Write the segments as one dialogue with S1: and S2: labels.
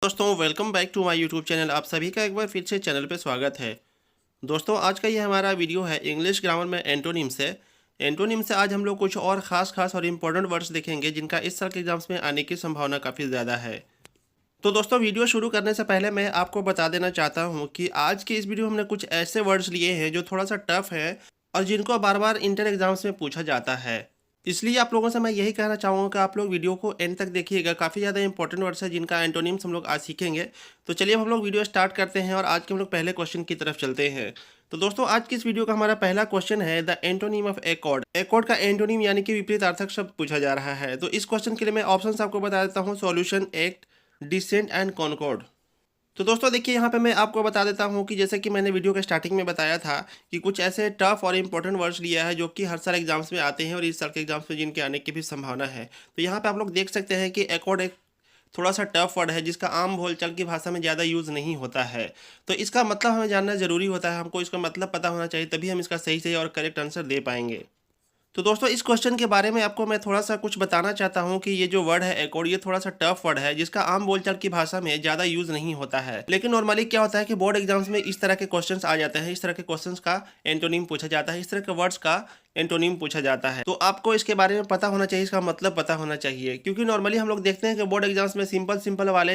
S1: दोस्तों, welcome back to my YouTube channel. आप सभी का एक बार फिर से चैनल पे स्वागत है। दोस्तों, आज का ये हमारा वीडियो है इंग्लिश ग्रामर में एंटोनिम से। एंटोनिम से आज हम लोग कुछ और ख़ास और इम्पोर्टेंट वर्ड्स देखेंगे जिनका इस साल के एग्जाम्स में आने की संभावना काफ़ी ज़्यादा है। तो दोस्तों, वीडियो शुरू करने से पहले मैं आपको बता देना चाहता हूँ कि आज के इस वीडियो में हमने कुछ ऐसे वर्ड्स लिए हैं जो थोड़ा सा टफ है और जिनको बार बार इंटर एग्जाम्स में पूछा जाता है। इसलिए आप लोगों से मैं यही कहना चाहूँगा कि आप लोग वीडियो को एंड तक देखिएगा। काफ़ी ज़्यादा इंपॉर्टेंट वर्ड्स है जिनका एंटोनिम्स हम लोग आज सीखेंगे। तो चलिए अब हम लोग वीडियो स्टार्ट करते हैं और आज के हम लोग पहले क्वेश्चन की तरफ चलते हैं। तो दोस्तों, आज की इस वीडियो का हमारा पहला क्वेश्चन है the antonym of accord. Accord का एंटोनिम यानी कि विपरीतार्थक शब्द पूछा जा रहा है। तो इस क्वेश्चन के लिए मैं ऑप्शंस आपको बता देता हूँ: solution, act, dissent and concord. तो दोस्तों देखिए, यहाँ पे मैं आपको बता देता हूँ कि जैसे कि मैंने वीडियो के स्टार्टिंग में बताया था कि कुछ ऐसे टफ और इम्पोर्टेंट वर्ड्स लिया है जो कि हर साल एग्जाम्स में आते हैं और इस साल के एग्जाम्स में जिनके आने की भी संभावना है। तो यहाँ पे आप लोग देख सकते हैं कि एकॉर्ड एक थोड़ा सा टफ वर्ड है जिसका आम बोलचाल की भाषा में ज़्यादा यूज़ नहीं होता है। तो इसका मतलब हमें जानना ज़रूरी होता है, हमको इसका मतलब पता होना चाहिए, तभी हम इसका सही और करेक्ट आंसर दे पाएंगे। तो दोस्तों, इस क्वेश्चन के बारे में आपको मैं थोड़ा सा कुछ बताना चाहता हूँ कि ये जो वर्ड है एकॉर्ड, ये थोड़ा सा टफ वर्ड है जिसका आम बोलचाल की भाषा में ज़्यादा यूज़ नहीं होता है। लेकिन नॉर्मली क्या होता है कि बोर्ड एग्जाम्स में इस तरह के क्वेश्चंस आ जाते हैं, इस तरह के क्वेश्चंस का एंटोनिम पूछा जाता है, इस तरह के वर्ड्स का एंटोनिम पूछा जाता है। तो आपको इसके बारे में पता होना चाहिए, इसका मतलब पता होना चाहिए, क्योंकि नॉर्मली हम लोग देखते हैं कि बोर्ड एग्जाम्स में सिंपल वाले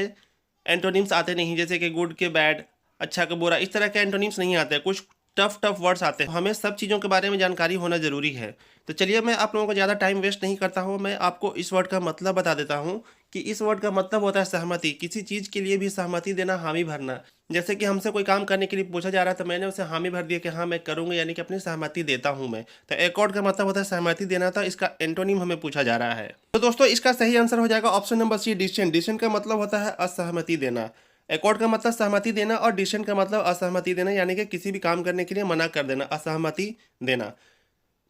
S1: एंटोनिम्स आते नहीं, जैसे कि गुड के बैड, अच्छा का बुरा, इस तरह के एंटोनिम्स नहीं आते, कुछ टफ वर्ड्स आते हैं। हमें सब चीज़ों के बारे में जानकारी होना ज़रूरी है। तो चलिए, मैं आप लोगों को ज़्यादा टाइम वेस्ट नहीं करता हूँ, मैं आपको इस वर्ड का मतलब बता देता हूँ कि इस वर्ड का मतलब होता है सहमति। किसी चीज़ के लिए भी सहमति देना, हामी भरना। जैसे कि हमसे कोई काम करने के लिए पूछा जा रहा है तो मैंने उसे हामी भर दिया कि हाँ मैं करूँगा, यानी कि अपनी सहमति देता हूँ मैं। तो एकॉर्ड का मतलब होता है सहमति देना था, इसका एंटोनिम हमें पूछा जा रहा है। तो दोस्तों, इसका सही आंसर हो जाएगा option number C, dissent. Dissent का मतलब होता है असहमति देना। एकॉर्ड का मतलब सहमति देना और डिसेंट का मतलब असहमति देना, यानी कि किसी भी काम करने के लिए मना कर देना, असहमति देना।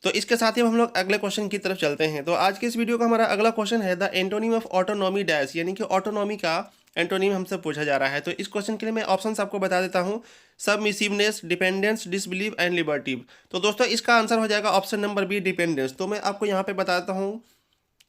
S1: तो इसके साथ ही हम लोग अगले क्वेश्चन की तरफ चलते हैं। तो आज के इस वीडियो का हमारा अगला क्वेश्चन है the antonym of autonomy dash, यानी कि ऑटोनॉमी का एंटोनिम हमसे पूछा जा रहा है। तो इस क्वेश्चन के लिए मैं ऑप्शंस आपको बता देता हूँ: सबमिसिवनेस, डिपेंडेंस, डिसबिलीव एंड लिबर्टी। तो दोस्तों, इसका आंसर हो जाएगा ऑप्शन नंबर बी, डिपेंडेंस। तो मैं आपको यहाँ पे बताता हूँ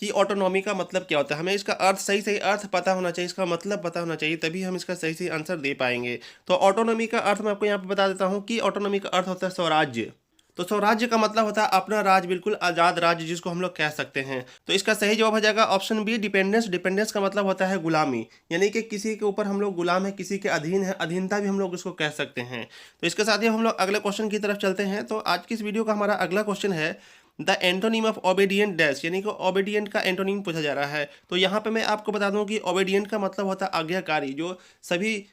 S1: कि ऑटोनॉमी का मतलब क्या होता है। हमें इसका अर्थ सही अर्थ पता होना चाहिए, इसका मतलब पता होना चाहिए, तभी हम इसका सही आंसर दे पाएंगे। तो ऑटोनॉमी का अर्थ मैं आपको यहाँ पे बता देता हूँ कि ऑटोनॉमी का अर्थ होता है स्वराज्य। तो स्वराज्य का मतलब होता है अपना राज्य, बिल्कुल आज़ाद राज्य जिसको हम लोग कह सकते हैं। तो इसका सही जवाब हो जाएगा ऑप्शन बी, डिपेंडेंस। डिपेंडेंस का मतलब होता है गुलामी, यानी कि किसी के ऊपर हम लोग गुलाम है, किसी के अधीन है, अधीनता भी हम लोग इसको कह सकते हैं। तो इसके साथ ही हम लोग अगले क्वेश्चन की तरफ चलते हैं। तो आज की इस वीडियो का हमारा अगला क्वेश्चन है the antonym of obedient dash, यानी कि ओबीडियंट का एंटोनिम पूछा जा रहा है। तो यहाँ पे मैं आपको बता दूं कि ओबीडियंट का मतलब होता है आज्ञाकारी, जो सभी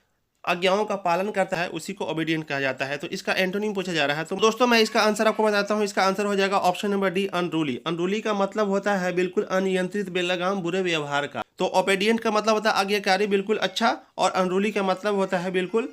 S1: आज्ञाओं का पालन करता है उसी को ओबीडियंट कहा जाता है। तो इसका एंटोनिम पूछा जा रहा है। तो दोस्तों, मैं इसका आंसर आपको बताता हूँ। इसका आंसर हो जाएगा option number D, unruly. Unruly का मतलब होता है बिल्कुल अनियंत्रित, बेलगाम, बुरे व्यवहार का। तो ओबीडियंट का मतलब होता है आज्ञाकारी, बिल्कुल अच्छा, और अनरूली का मतलब होता है बिल्कुल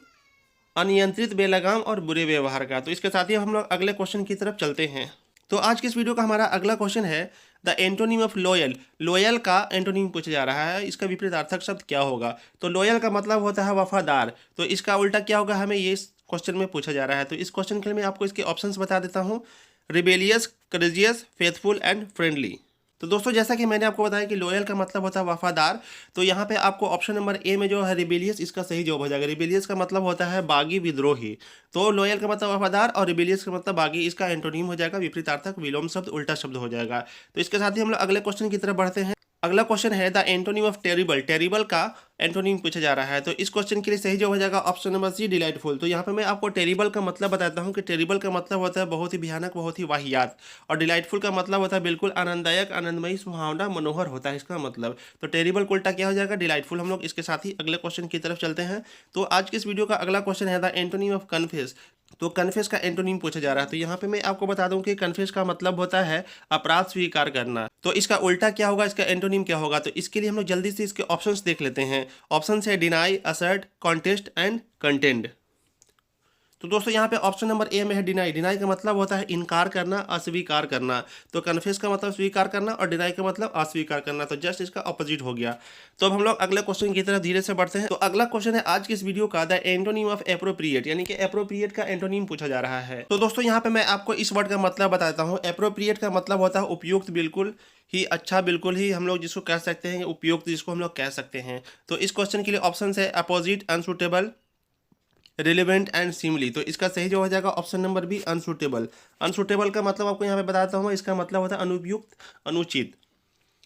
S1: अनियंत्रित, बेलगाम और बुरे व्यवहार का। तो इसके साथ ही हम लोग अगले क्वेश्चन की तरफ चलते हैं। तो आज की इस वीडियो का हमारा अगला क्वेश्चन है the antonym of loyal. Loyal का एंटोनिम पूछा जा रहा है, इसका विपरीतार्थक शब्द क्या होगा। तो लॉयल का मतलब होता है वफादार, तो इसका उल्टा क्या होगा, हमें ये इस क्वेश्चन में पूछा जा रहा है। तो इस क्वेश्चन के लिए मैं आपको इसके ऑप्शंस बता देता हूँ: rebellious, courageous, faithful and friendly. तो दोस्तों, जैसा कि मैंने आपको बताया कि लॉयल का मतलब होता है वफादार, तो यहाँ पे आपको ऑप्शन नंबर ए में जो है रिबेलियस, इसका सही जवाब हो जाएगा। रिबेलियस का मतलब होता है बागी, विद्रोही। तो लॉयल का मतलब वफादार और रिबेलियस का मतलब बागी, इसका एंटोनिम हो जाएगा विपरीतार्थक, विलोम शब्द, उल्टा शब्द हो जाएगा। तो इसके साथ ही हम लोग अगले क्वेश्चन की तरफ बढ़ते हैं। अगला क्वेश्चन है the antonym of terrible. Terrible का एंटोनिम पूछा जा रहा है। तो इस क्वेश्चन के लिए सही जवाब हो जाएगा ऑप्शन नंबर सी, डिलाइटफुल। तो यहाँ पे मैं आपको टेरिबल का मतलब बताता हूँ कि टेरिबल का मतलब होता है बहुत ही भयानक, बहुत ही वाहियात, और डिलाइटफुल का मतलब होता है बिल्कुल आनंददायक, आनंदमयी, सुहावना, मनोहर होता है इसका मतलब। तो टेरिबल को उल्टा क्या हो जाएगा, डिलाइटफुल। हम लोग इसके साथ ही अगले क्वेश्चन की तरफ चलते हैं। तो आज के इस वीडियो का अगला क्वेश्चन है द एंटोनिम ऑफ कन्फेस। तो कन्फेस का एंटोनिम पूछा जा रहा है। तो यहाँ पे मैं आपको बता दूं कि कन्फेस का मतलब होता है अपराध स्वीकार करना। तो इसका उल्टा क्या होगा, इसका एंटोनिम क्या होगा। तो इसके लिए हम लोग जल्दी से इसके ऑप्शंस देख लेते हैं। ऑप्शन है deny, assert, contest and contained. तो दोस्तों यहाँ पे ऑप्शन नंबर ए में है डिनाई। डिनाई का मतलब होता है इनकार करना, अस्वीकार करना। तो कन्फेस का मतलब स्वीकार करना और डिनाई का मतलब अस्वीकार करना। तो जस्ट इसका ऑपोजिट हो गया। तो अब हम लोग अगले क्वेश्चन की तरफ धीरे से बढ़ते हैं। तो अगला क्वेश्चन है आज की इस वीडियो का, द एंटोनिम ऑफ एप्रोप्रिएट, यानी कि एप्रोप्रिएट का एंटोनिम पूछा जा रहा है। तो दोस्तों यहाँ पे मैं आपको इस वर्ड का मतलब बताता हूँ। एप्रोप्रिएट का मतलब होता है उपयुक्त, बिल्कुल ही अच्छा, बिल्कुल ही हम लोग जिसको कह सकते हैं उपयुक्त, जिसको हम लोग कह सकते हैं। तो इस क्वेश्चन के लिए ऑप्शन है opposite, unsuitable, relevant and seemly. तो इसका सही जो हो जाएगा option number B, unsuitable. Unsuitable का मतलब आपको यहाँ पे बताता हूँ, इसका मतलब होता है अनुपयुक्त, अनुचित।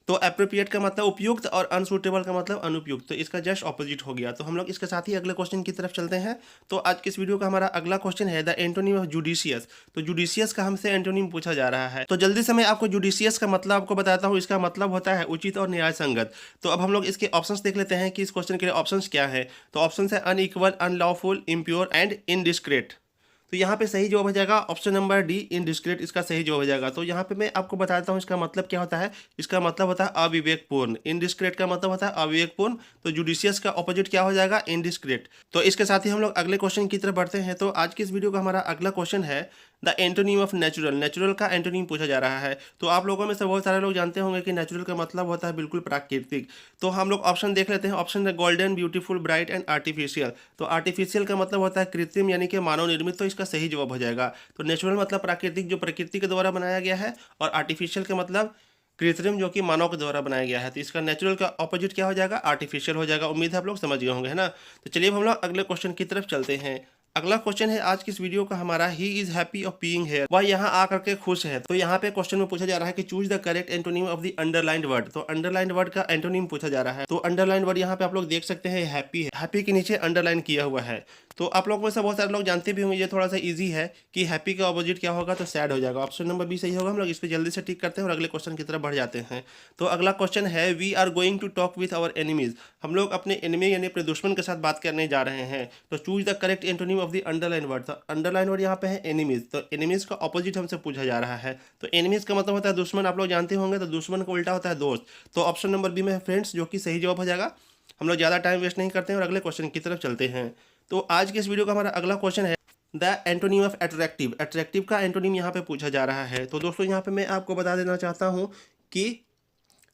S1: तो एप्रोप्रिएट का मतलब उपयुक्त और अनसुटेबल का मतलब अनुपयुक्त। तो इसका जस्ट ऑपोजिट हो गया। तो हम लोग इसके साथ ही अगले क्वेश्चन की तरफ चलते हैं। तो आज की इस वीडियो का हमारा अगला क्वेश्चन है द एंटोनिम ऑफ जुडिशियस। तो जुडिशियस का हमसे एंटोनिम पूछा जा रहा है। तो जल्दी से मैं आपको जुडिशियस का मतलब आपको बताता हूँ। इसका मतलब होता है उचित और न्याय संगत। तो अब हम लोग इसके ऑप्शंस देख लेते हैं कि इस क्वेश्चन के लिए ऑप्शंस क्या है। तो ऑप्शन है अनइक्वल, अनलॉफुल, इम्प्योर एंड इनडिस्क्रेट। तो यहाँ पे सही जवाब हो जाएगा ऑप्शन नंबर डी, इनडिस्क्रेट, इसका सही जवाब हो जाएगा। तो यहाँ पे मैं आपको बताता हूँ इसका मतलब क्या होता है। इसका मतलब होता है अविवेकपूर्ण। इनडिस्क्रेट का मतलब होता है अविवेकपूर्ण। तो जुडिशियस का ऑपोजिट क्या हो जाएगा, इनडिस्क्रेट। तो इसके साथ ही हम लोग अगले क्वेश्चन की तरफ बढ़ते हैं। तो आज की इस वीडियो का हमारा अगला क्वेश्चन है the antonym of natural. Natural का एंटोनिम पूछा जा रहा है। तो आप लोगों में से बहुत सारे लोग जानते होंगे कि नेचुरल का मतलब होता है बिल्कुल प्राकृतिक। तो हम लोग ऑप्शन देख लेते हैं। ऑप्शन है golden, beautiful, bright and artificial. तो आर्टिफिशियल का मतलब होता है कृत्रिम, यानी कि मानव निर्मित। तो इसका सही जवाब हो जाएगा। तो नेचुरल मतलब प्राकृतिक, जो प्रकृति के द्वारा बनाया गया है, और आर्टिफिशियल का मतलब कृत्रिम, जो कि मानव के द्वारा बनाया गया है। तो इसका नेचुरल का ऑपोजिट क्या हो जाएगा, आर्टिफिशियल हो जाएगा। उम्मीद है आप लोग समझ गए होंगे, है ना। तो चलिए अब हम लोग अगले क्वेश्चन की तरफ चलते हैं। अगला क्वेश्चन है आज की इस वीडियो का हमारा, he is happy of being here. वह यहाँ आकर के खुश है। तो यहाँ पे क्वेश्चन में पूछा जा रहा है कि choose the correct antonym of the underlined word. तो अंडरलाइंड वर्ड का एंटोनिम पूछा जा रहा है। तो अंडरलाइंड वर्ड यहाँ पे आप लोग देख सकते हैं हैप्पी है। हैप्पी के नीचे अंडरलाइन किया हुआ है। तो आप लोगों में से बहुत सारे लोग जानते भी होंगे, ये थोड़ा सा इजी है कि हैप्पी का ऑपोजिट क्या होगा, तो सैड हो जाएगा। ऑप्शन नंबर बी सही होगा। हम लोग इस पर जल्दी से टिक करते हैं और अगले क्वेश्चन की तरफ बढ़ जाते हैं। तो अगला क्वेश्चन है we are going to talk with our enemies. हम लोग अपने एनिमी यानी अपने दुश्मन के साथ बात करने जा रहे हैं। तो choose the correct antonym of the underline word. तो अंडरलाइन वर्ड यहाँ पे है एनिमीज। तो एनिमीज का ऑपोजिट हमसे पूछा जा रहा है। तो एनिमीज का मतलब होता है दुश्मन, आप लोग जानते होंगे। तो दुश्मन का उल्टा होता है दोस्त। तो ऑप्शन नंबर बी में है फ्रेंड्स, जो कि सही जवाब हो जाएगा। हम लोग ज़्यादा टाइम वेस्ट नहीं करते हैं और अगले क्वेश्चन की तरफ चलते हैं। तो आज के इस वीडियो का हमारा अगला क्वेश्चन है the antonym of attractive. Attractive का एंटोनिम यहाँ पे पूछा जा रहा है। तो दोस्तों यहाँ पे मैं आपको बता देना चाहता हूँ कि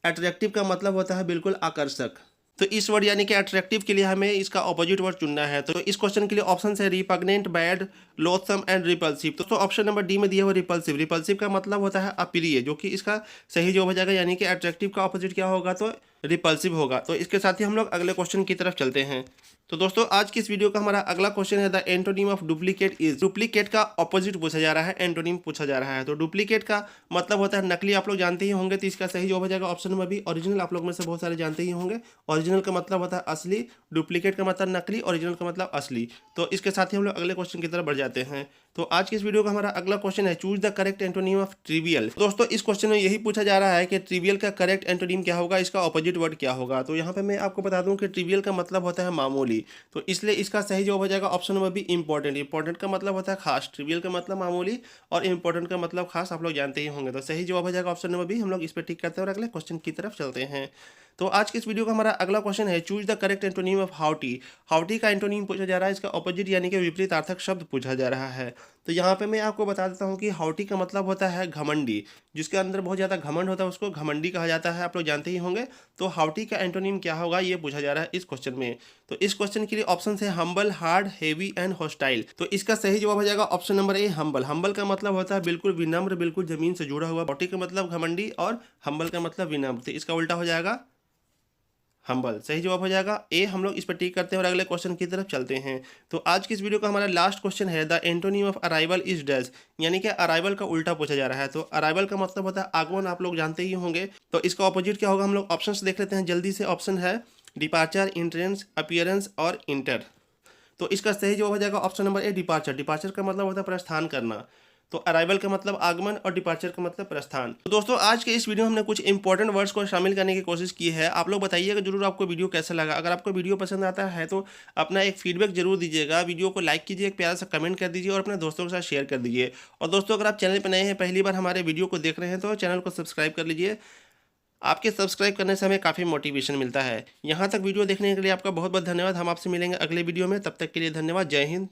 S1: अट्रैक्टिव का मतलब होता है बिल्कुल आकर्षक। तो इस वर्ड यानी कि अट्रैक्टिव के लिए हमें इसका ऑपोजिट वर्ड चुनना है। तो इस क्वेश्चन के लिए ऑप्शन है रिपग्नेंट, बैड, लोथसम एंड रिपल्सिव। तो ऑप्शन नंबर डी में दिया हुआ रिपल्सिव। रिपल्सिव का मतलब होता है अप्रिय, जो कि इसका सही जवाब हो जाएगा। यानी कि अट्रैक्टिव का ऑपोजिट क्या होगा, तो रिपल्सिव होगा। तो इसके साथ ही हम लोग अगले क्वेश्चन की तरफ चलते हैं। तो दोस्तों आज की इस वीडियो का हमारा अगला क्वेश्चन है the antonym of duplicate is. Duplicate का ऑपोजिट पूछा जा रहा है, एंटोनिम पूछा जा रहा है। तो डुप्लीकेट का मतलब होता है नकली, आप लोग जानते ही होंगे। तो इसका सही जवाब हो जाएगा ऑप्शन नंबर बी, ओरिजिनल। आप लोग में से बहुत सारे जानते ही होंगे। ओरिजिनल का मतलब होता है असली, डुप्लीकेट का मतलब नकली, ओरिजिनल का मतलब असली। तो इसके साथ ही हम लोग अगले क्वेश्चन की तरफ बढ़ जाते हैं। तो आज की इस वीडियो का हमारा अगला क्वेश्चन है choose the correct antonym of trivial. दोस्तों इस क्वेश्चन में यही पूछा जा रहा है कि ट्रिवियल का करेक्ट एंटोनिम क्या होगा, इसका ऑपोजिट वर्ड क्या होगा। तो यहाँ पे मैं आपको बता दूं कि ट्रिवियल का मतलब होता है मामूली। तो इसलिए इसका सही जवाब हो जाएगा option number B, important. Important का मतलब होता है खास, ट्रिवियल का मतलब मामूली और इंपॉर्टेंट का मतलब खास, आप लोग जानते ही होंगे। तो सही जवाब हो जाएगा ऑप्शन नंबर बी। हम लोग इस पर टिक करते हैं और अगले क्वेश्चन की तरफ चलते हैं। तो आज के इस वीडियो का हमारा अगला क्वेश्चन है choose the correct antonym of haughty. Haughty का एंटोनिम पूछा जा रहा है, इसका ऑपोजिट यानी कि विपरीतार्थक शब्द पूछा जा रहा है। तो यहाँ पे मैं आपको बता देता हूँ कि हाउटी का मतलब होता है घमंडी, जिसके अंदर बहुत ज़्यादा घमंड होता है उसको घमंडी कहा जाता है, आप लोग जानते ही होंगे। तो हाउटी का एंटोनिम क्या होगा, ये पूछा जा रहा है इस क्वेश्चन में। तो इस क्वेश्चन के लिए ऑप्शन है humble, hard, heavy and hostile. तो इसका सही जवाब हो जाएगा option number A, humble. Humble का मतलब होता है बिल्कुल विनम्र, बिल्कुल जमीन से जुड़ा हुआ। हाउटी का मतलब घमंडी और हम्बल का मतलब विनम्र। तो इसका उल्टा हो जाएगा हम्बल। सही जवाब हो जाएगा ए। हम लोग इस पर टिक करते हैं और अगले क्वेश्चन की तरफ चलते हैं। तो आज की इस वीडियो का हमारा लास्ट क्वेश्चन है the antonym of arrival is dash, यानी कि अराइवल का उल्टा पूछा जा रहा है। तो अराइवल का मतलब होता है आगमन, आप लोग जानते ही होंगे। तो इसका ऑपोजिट क्या होगा, हम लोग ऑप्शन देख लेते हैं जल्दी से। ऑप्शन है डिपार्चर, इंट्रेंस, अपीयरेंस और इंटर। तो इसका सही जवाब हो जाएगा option number A, departure. Departure का मतलब होता है प्रस्थान करना। तो अराइवल का मतलब आगमन और डिपार्चर का मतलब प्रस्थान। तो दोस्तों आज के इस वीडियो में हमने कुछ इंपॉर्टेंट वर्ड्स को शामिल करने की कोशिश की है। आप लोग बताइएगा जरूर आपको वीडियो कैसा लगा। अगर आपको वीडियो पसंद आता है तो अपना एक फीडबैक जरूर दीजिएगा। वीडियो को लाइक कीजिए, एक प्यारा सा कमेंट कर दीजिए और अपने दोस्तों के साथ शेयर कर दीजिए। और दोस्तों अगर आप चैनल पर नए हैं, पहली बार हमारे वीडियो को देख रहे हैं, तो चैनल को सब्सक्राइब कर लीजिए। आपके सब्सक्राइब करने से हमें काफ़ी मोटिवेशन मिलता है। यहाँ तक वीडियो देखने के लिए आपका बहुत बहुत धन्यवाद। हम आपसे मिलेंगे अगले वीडियो में, तब तक के लिए धन्यवाद। जय हिंद।